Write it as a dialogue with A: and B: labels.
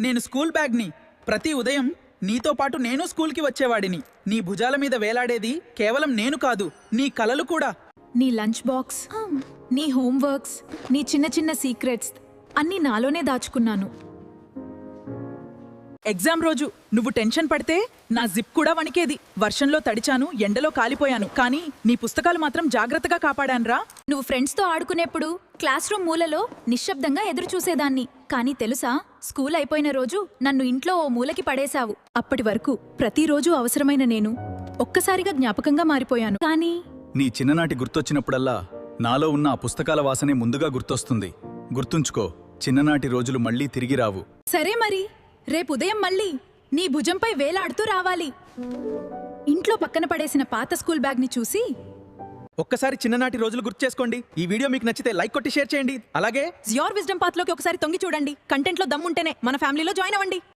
A: నేను స్కూల్ బ్యాగ్ని. ప్రతి ఉదయం నీతో పాటు నేను స్కూల్కి వచ్చేవాడిని. నీ భుజాల మీద వేలాడేది కేవలం నేను కాదు, నీ కలలు కూడా.
B: నీ లంచ్ బాక్స్, నీ హోంవర్క్స్, నీ చిన్న చిన్న సీక్రెట్స్ అన్నీ నాలోనే దాచుకున్నాను.
A: ఎగ్జామ్ రోజు నువ్వు టెన్షన్ పడితే నా జిప్ కూడా వణికేది. వర్షంలో తడిచాను, ఎండలో కాలిపోయాను, కానీ నీ పుస్తకాలు మాత్రం జాగ్రత్తగా కాపాడాన్రా.
B: నువ్వు ఫ్రెండ్స్తో ఆడుకునేప్పుడు క్లాస్ రూమ్ మూలలో నిశ్శబ్దంగా ఎదురు చూసేదాన్ని. కానీ తెలుసా, స్కూల్ అయిపోయిన రోజు నన్ను ఇంట్లో ఓ మూలకి పడేశావు. అప్పటి వరకు ప్రతిరోజు అవసరమైన నేను ఒక్కసారిగా జ్ఞాపకంగా మారిపోయాను. కానీ
C: నీ చిన్ననాటి గుర్తొచ్చినప్పుడల్లా నాలో ఉన్న ఆ పుస్తకాల వాసనే ముందుగా గుర్తొస్తుంది. గుర్తుంచుకో, చిన్ననాటి రోజులు మళ్ళీ తిరిగి రావు.
B: సరే మరి, రేపు ఉదయం మళ్ళీ నీ భుజంపై వేలాడుతూ రావాలి. ఇంట్లో పక్కన పడేసిన పాత స్కూల్ బ్యాగ్ని చూసి
A: ఒక్కసారి చిన్ననాటి రోజులు గుర్తు చేసుకోండి. ఈ వీడియో మీకు నచ్చితే లైక్ కొట్టి షేర్ చేయండి. అలాగే
B: యోర్ విజ్డమ్ పాత్లోకి ఒకసారి తొంగి చూడండి. కంటెంట్లో దమ్ముంటేనే మన ఫ్యామిలీలో జాయిన్ అవ్వండి.